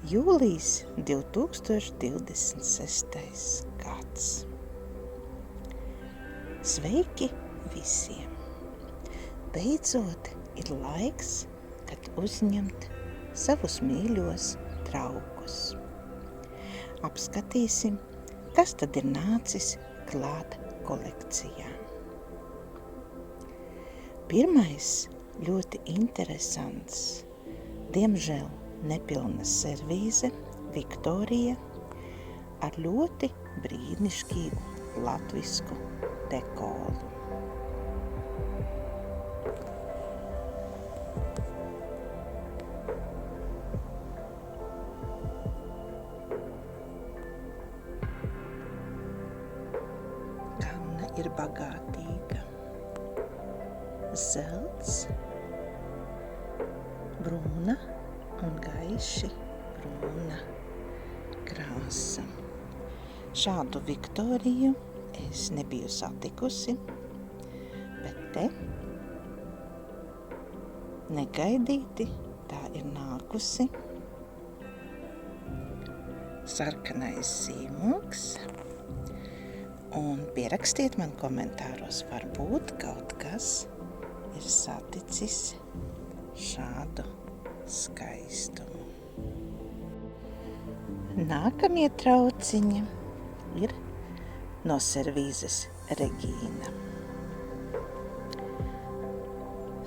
Jūlijs 2026. gads. Sveiki visiem! Beidzot ir laiks, kad uzņemt savus mīļos draugus. Apskatīsim, kas tad ir nācis klāt kolekcijā. Pirmais ļoti interesants, diemžēl nepilna servīze Viktorija ar ļoti brīnišķīgu latvisku dekolu. Kamna ir bagātīga. Zelts, brūna un gaiši brūna krāsa. Šādu Viktoriju es nebiju satikusi, bet te negaidīti tā ir nākusi. Sarkanais zīmogs. Un pierakstiet man komentāros, varbūt kaut kas ir saticis šādu skaistumu. Nākamie trauciņi ir no servīzes Regīna.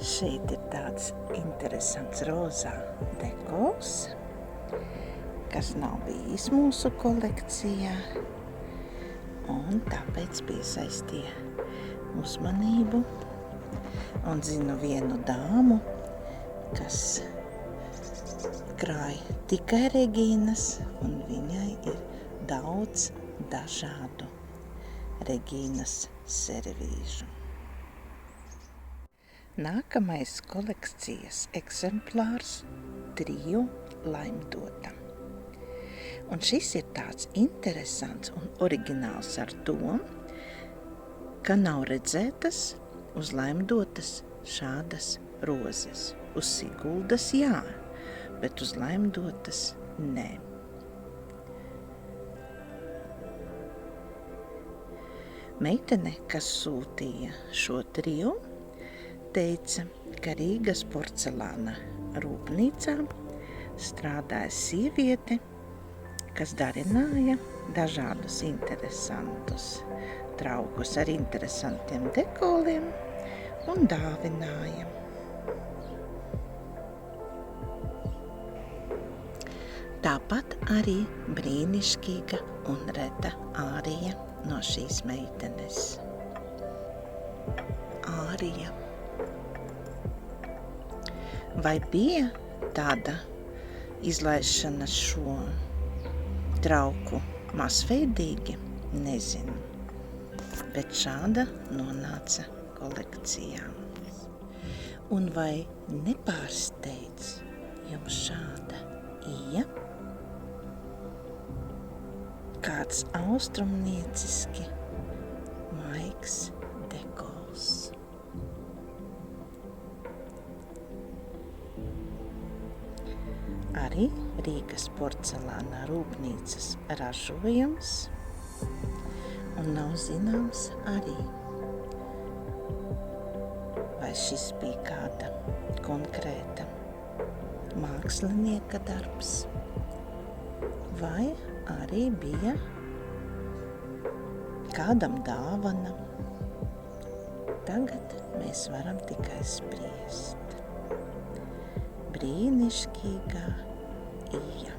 Šeit ir tāds interesants rozā dekols, kas nav bijis mūsu kolekcijā, un tāpēc piesaistīja uzmanību. Un zinu vienu dāmu, kas krāja tikai Regīnas, un viņai ir daudz dažādu Regīnas servīžu. Nākamais kolekcijas eksemplārs Trio Laimdota. Un šis ir tāds interesants un oriģināls ar to, ka nav redzētas uz Laimdotas šādas rozes. Uz Siguldas jā, bet uz Laimdotas nē. Meitene, kas sūtīja šo trio, teica, ka Rīgas porcelāna rūpnīcā strādāja sieviete, kas darināja dažādus interesantus traukus ar interesantiem dekoliem un dāvināja. Tāpat arī brīnišķīga un reta ārija no šīs meitenes. Ārija. Vai bija tāda izlaišana šo trauku masveidīgi? Nezinu. Bet šāda nonāca kolekcijā. Un vai nepārsteidz jums šāda ija? Kāds austrumnieciski maigs dekols. Arī Rīgas porcelāna rūpnīcas ražojums, un nav zināms arī, vai šis bija kāda konkrēta mākslinieka darbs, vai arī bija kādam dāvana. Tagad mēs varam tikai spriest. Brīnišķīgā ija.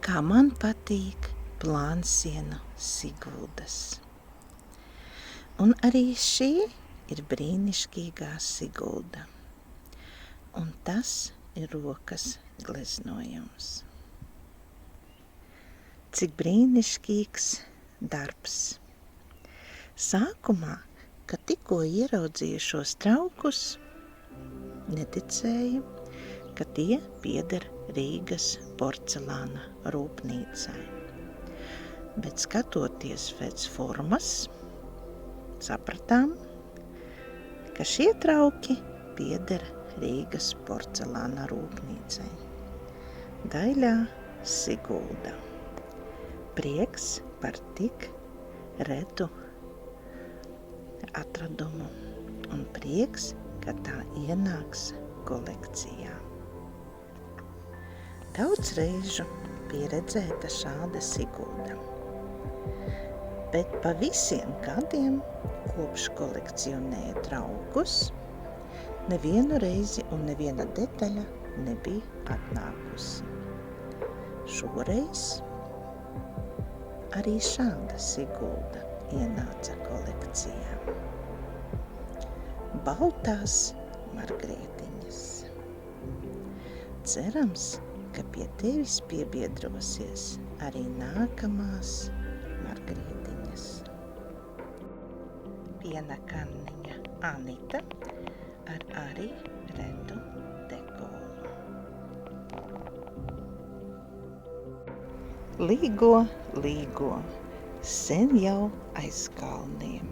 Kā man patīk plānsienu Siguldas. Un arī šī ir brīnišķīgā Sigulda. Un tas ir rokas gleznojums. Cik brīnišķīgs darbs. Sākumā, kad tikko ieraudzīju šos traukus, neticēju, ka tie pieder Rīgas porcelāna rūpnīcai. Bet skatoties pēc formas, sapratām, ka šie trauki pieder Rīgas porcelāna rūpnīcai. Daļā Sigulda. Prieks par tik retu atradumu un prieks, ka tā ienāks kolekcijā. Daudz reižu pieredzēta šāda Sigulda, bet pa visiem gadiem, kopš kolekcionēja traukus, nevienu reizi un neviena detaļa nebija atnākusi. Šoreiz arī šāda Sigulda ienāca kolekcijā. Baltās margrietiņas. Cerams, ka pie tevis piebiedrosies arī nākamās margrietiņas. Piena kanniņa Anita ar arī retu dekolu. Līgo, sen jau aiz kalniem,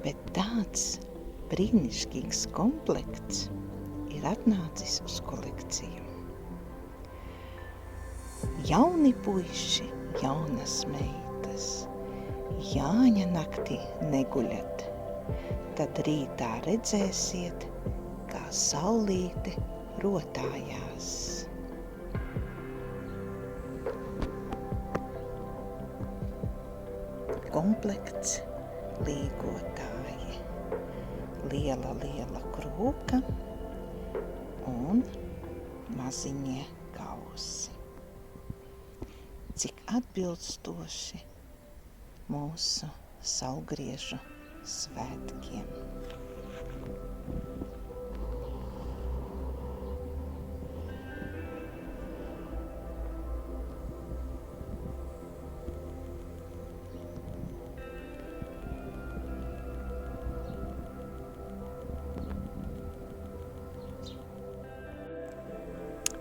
bet tāds brīnišķīgs komplekts ir atnācis uz kolekciju. Jauni puiši, jaunas meitas, Jāņa naktī neguļat, tad rītā redzēsiet, kā saulīte rotājās. Komplekts līgotāji. Liela krūka un maziņie kausi. Cik atbilstoši mūsu saulgriežu svētkiem.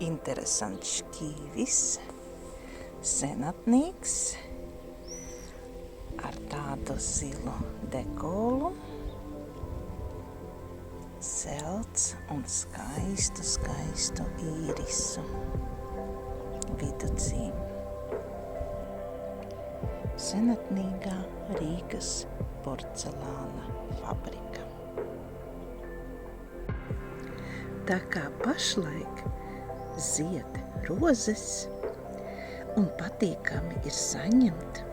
Interesants šķīvis, senatnīgs, ar tādu zilu dekolu, zelts un skaistu īrisu viducī. Senatnīgā Rīgas porcelāna fabrika. Tā kā pašlaik zied rozes un patīkami ir saņemt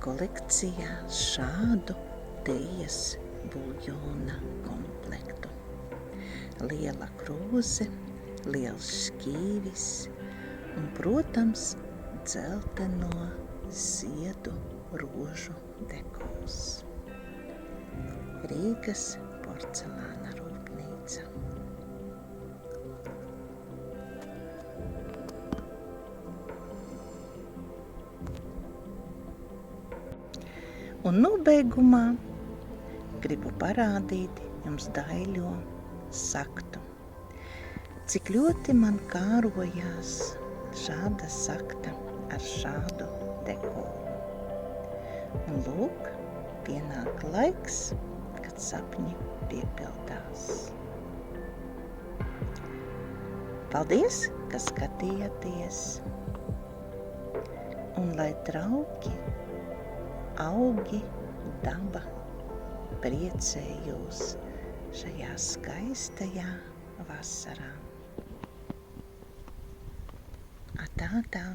kolekcijā šādu tejas buļļona komplektu. Liela krūze, liels šķīvis un, protams, dzelteno ziedu rožu dekols. Rīgas porcelāna rūpnīca. Un nobeigumā gribu parādīt jums daļo saktu. Cik ļoti man kārojās šāda sakta ar šādu dekolu. Un lūk, pienāk laiks, kad sapņi piepildās. Paldies, ka skatījāties! Un lai trauki, augi, daba priecē jūs šajā skaistajā vasarā. Atā!